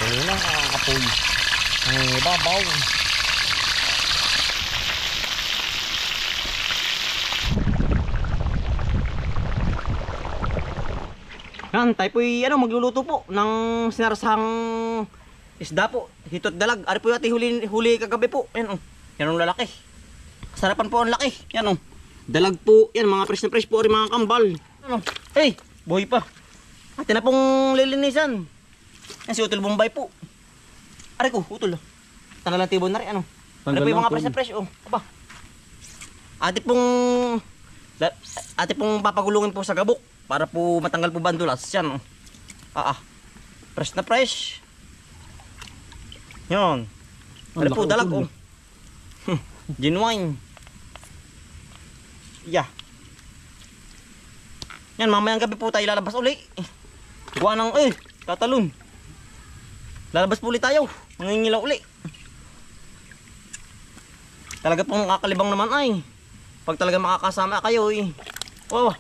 Kanina nakakapoy. Ang babaw. Yan, tayo po'y magluluto po ng sinarsahang isda po. Hitot dalag. Ari po yati huli kagabi po. Yan yan ang lalaki. Sarapan po ang laki. Yan dalag po. Yan mga fresh na fresh po. Ari mga kambal. Hey, buhay pa. Atin na pong lilinisan. Yan si Utol Bombay po. Ari ko, Utol. Tanalang tibon na rin. Ari po yung mga fresh na fresh. Aba. Ate pong papagulungin po sa gabok. Para po matanggal po bandulas. Yan fresh na fresh. Yan. Ano po dalag genuine. Yeah. Yan, mamayang gabi po tayo lalabas uli. Gawa ng tatalon. Lalabas po ulit tayo. Mangingilaw uli. Talaga pong kakalibang naman ay. Pag talaga makakasama kayo wow.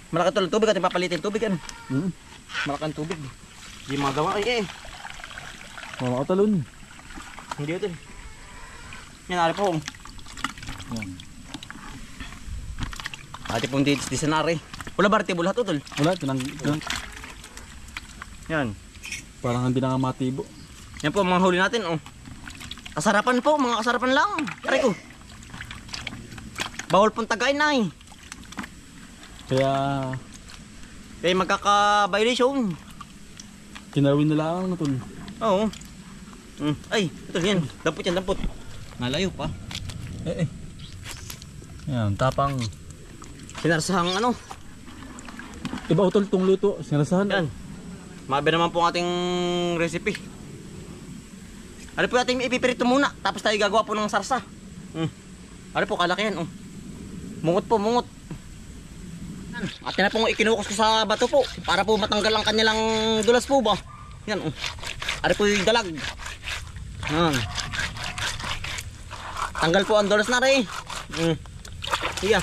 Malaki tol tubig at papalitin tubig Malaking tubig. Di magawa Makakatalon. Hindi ito. Yan ari po. Yan. Ate pong di sanari. Wala ba rete bulat Utol? Wala, Yan. Parang hindi na matibo. Yan po mga huli natin Kasarapan po, mga kasarapan lang. Aray ko. Bawal pong tagain na Kaya magkaka-violation. kinawin na lang tol. Oo. Ay, ito yan. Dampot. Nalayo pa. Yan, tapang. Sinarsahang Iba Utol tong luto, sinasahan. Yan. Mabi naman po ang ating recipe. Ano po ating ipipirito muna. Tapos tayo gagawa po ng sarsa. Ano po, kalaki yan Mungot po. At na pong ikinukos ko sa bato po. Para po matanggal ang kanilang dulas po ba. Yan Ano po yung dalag. Yan. Tanggal po ang dulas na rin. Iya.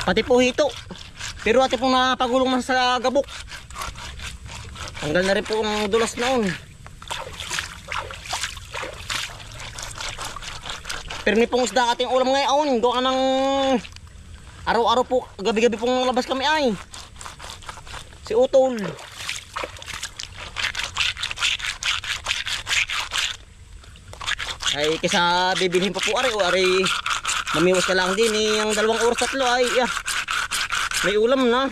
Pati po hito. Pero ate pong napagulong na sa gabok. Tanggal na rin po ang dulas noon. Pero ni pong isda ating ulam ngayon. Doon ka ng araw-araw po. Gabi-gabi pong labas kami ay. Si Utol. Ay kaysa bibilhin pa po ari mamiwas ka lang din yung 2 oras 3 ay may ulam na.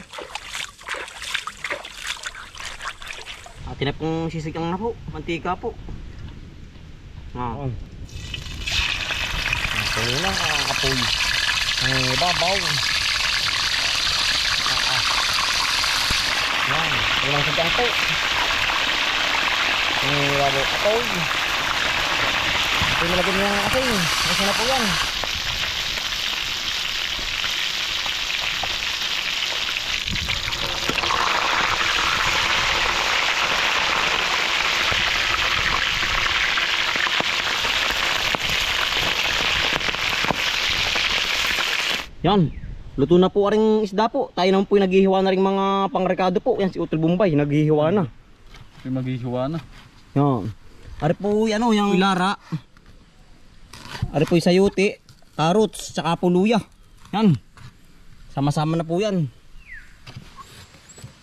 Atin na pong sisigang na po. Mantika po. Kanina nakakapoy. Ang babaw. Yan. Ulang sadyang po. Ang babaw kapoy. Ito nalagyan niya ng asin. Asin na po yan. Yan, luto na po aring isda po. Tayo naman po yung naghihiwa na rin mga pangrekado po. Yan si Utol Bombay, naghihiwa na. Maghihiwa na. Yan. Ari po yung lara. Ari po yung sayuti, carrots, tsaka po luya. Yan. Sama-sama na po yan.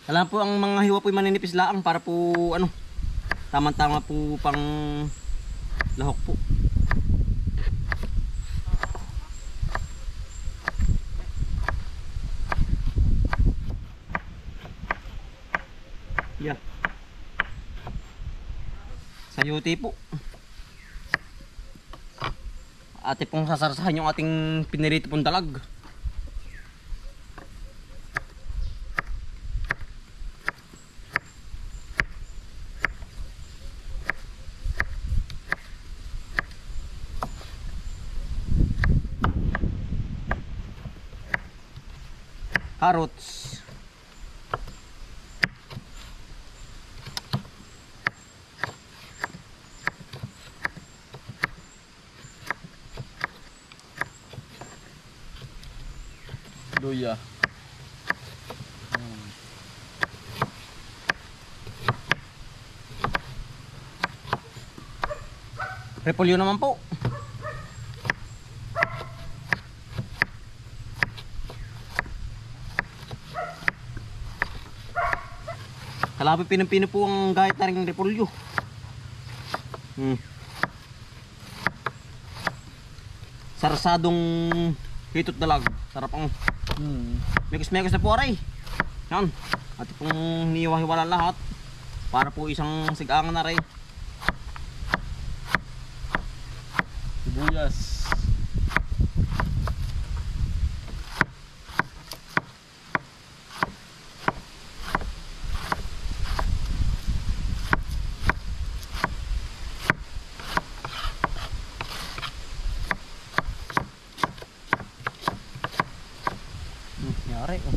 Alam po ang mga hiwa po yung maninipis laang para po tama-tama po pang lahok po. Yeah. Sayuti po. Ate pong sasarsahan yung ating pinirito pong dalag. Carrots. Luya. Repolyo naman po. Kalabi pinipino po ang gayat na rin repolyo. Sarsadong hitot dalag. Sarap ang mekos-mekos na po aray. Yan. At pong niwahiwala lahat. Para po isang sigangan na rin. Sibuyas.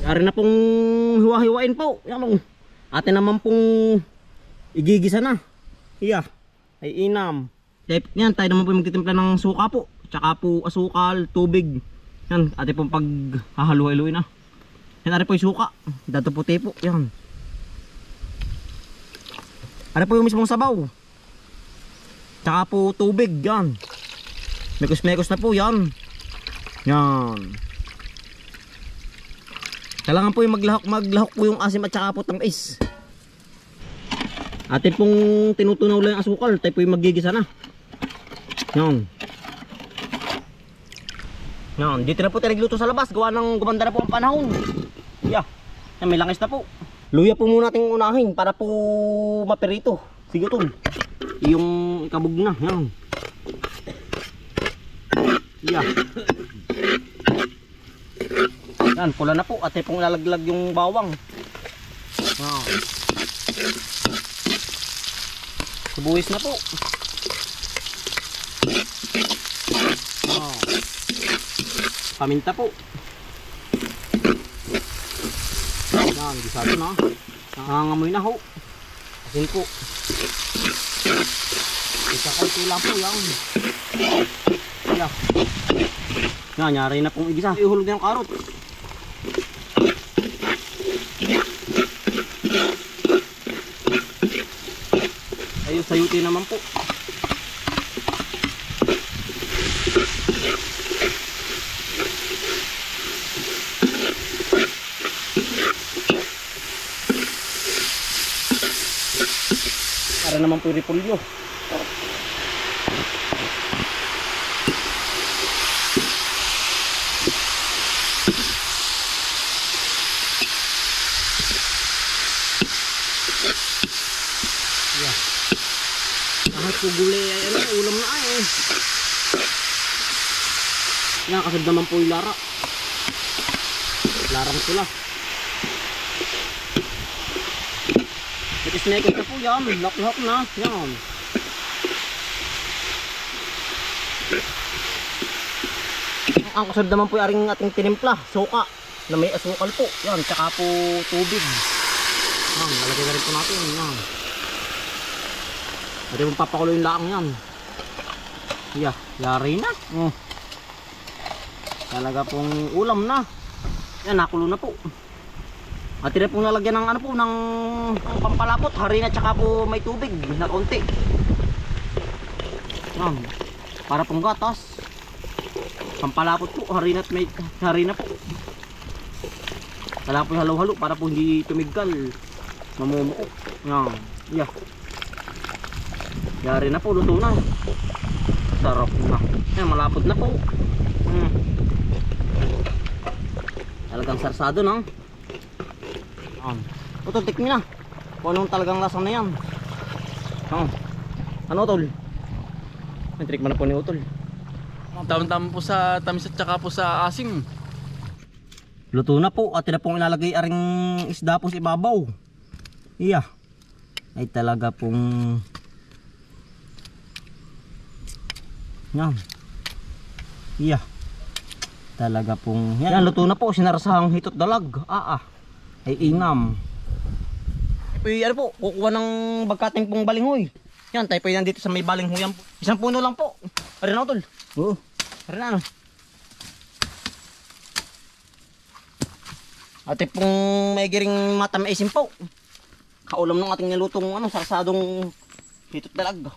Yari na pong hiwa-hiwain po. Yan o. Atin naman pong igigisa na. Iya. Ay inam. Yan, tayo naman po magtitimpla ng suka po. Tsaka po asukal, tubig. Yan, atin pong paghahaluin na. Yan, ari po yung suka. Dato puti po. Yan. Ari po yung mismong sabaw. Tsaka po tubig. Yan. Mekos-mekos na po. Yan. Yan. Kailangan po yung maglahok po yung asim at saka po tamis. Atin pong tinutunaw lang yung asukal, tayo po yung magigisa na. Yan. Yan, dito na po tayo nagluto sa labas, gawa ng gumanda na po ang panahon. Yeah. Yan, may langis na po. Luya po muna natin unahin para po maperito. Sige tol. Yung ikabog na, yan. Yeah. Yan, pula na po. Ate pong lalaglag yung bawang. Wow. Subuhis na po. Wow. Paminta po. Yan, gisado na. Nangangamoy na ho. Asin po. Isa-kalti lang po yan. Yan. Yan, nyari na pong igisa. Ihulog na yung karot. Ayun, sayuti naman po. Para naman po repolyo. Kahit po gulay ay ano, ulam na ay eh. Yan, kasad naman po yung lara. Larang sila. Nekis-nekis na po yan, lak-lak na. Yan. Ang kasad naman po yung aring ating tinimpla, suka. Na may asukal po. Yan, tsaka po tubig. Yan, lalagay na rin po natin. Yan. At yung papakulo yung laang yan. Yeah, yari na. Talaga pong ulam na. Yan, nakulo na po. At tira pong nalagyan ng ano po, ng pampalapot, harina tsaka po may tubig na konti. Yan, para pong gatas. Pampalapot po, harina at may harina po. Kailangan po yung halo-halo para po hindi tumigkal. Mamumuko. Yan, yeah. Yari na po, luto na. Sarap na. Yan, malapot na po. Talagang sarsado na. Utol, tikmi na. Kung anong talagang lasang na yan. Ano utol? May trikman na po ni utol. Tama-tama po sa tamis at saka po sa asim. Luto na po. At na pong ilalagay aring isda po sa ibabaw. Iya. Ay talaga pong yan. Iya. Talaga pong yan, luto na po, sinarasahang hitot dalag. Ay inam. Ano po, kukuha ng bagkating pong balinghoy. Yan, tayo po yan dito sa may balinghoyan po. Isang puno lang po. Ari na utol. Oo. Ari na ano. Ate pong may giring matamaisin po. Kaulam ng ating nilutong ano, sarsadong hitot dalag.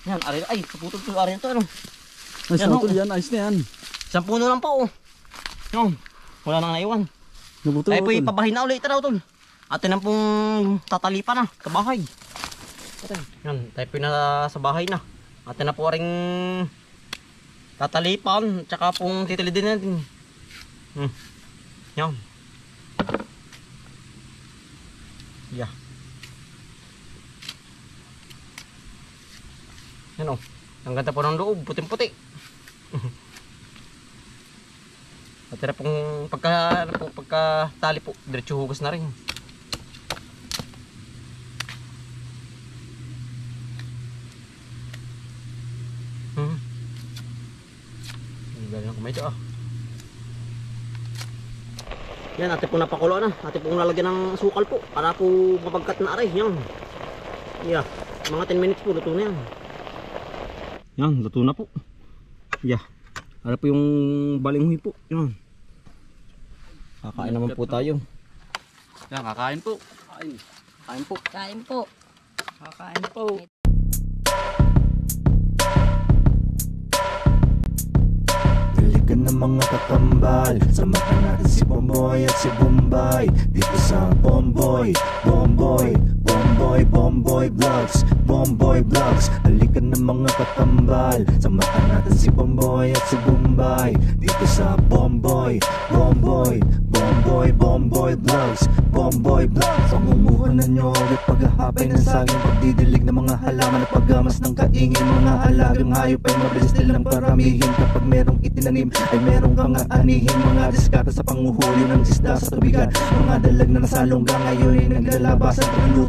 Yan, ay, puputol to, ari to, ano. Ay, Yan, utol oh. yan. Ayos na yan. Isang puno lang po, oh. Yan, wala nang naiwan. Nabutol, Tayo po utol. ipabahin na ulit, tara, utol. Atin ang pong tatalipan na, sa bahay. Yan, tayo po na sa bahay na. Atin na po ring tatalipan, tsaka pong titilidin natin. Yan. Yeah. Yan, oh. Ang ganda po ng loob, puting-puti. Atira pong pagka tali po, diretso hugas na rin. Galing ako medyo ah. Yan, ate pong napakulo na. Ate pong lalagyan ng sukal po para po mapagkat na aray. Yan. Yeah. Mga 10 minutes po, luto na yan. Yan, luto na po. Yeah. Ano po yung balinghoy po. Yan. Kakain naman po tayo. Yan, kakain po. Kain po. Kain po. Kakain po. Dalikan ng mga kakambal, samahan natin si Bomboy at si Bombay dito sa Bomboy, Bomboy, Bomboy, Bomboy Vlogs, Bomboy Vlogs. Dalikan ng mga kakambal, samahan natin si Bomboy at si Bombay dito sa Bomboy, Bomboy, Bomboy, Bomboy Vlogs, Bomboy Vlogs. Pangumuhanan nyo ulit paghahapay ng saging, pagdidilig ng mga halaman at paggamas ng kaingin. Mga alagang hayop ay mabilis nilang paramihin. Kapag merong itinanim ay merong kang aanihin. Mga diskata sa panguhuli ng isda sa tubigan, mga dalag na nasalongga ngayon ay naglalabasan. Pagluto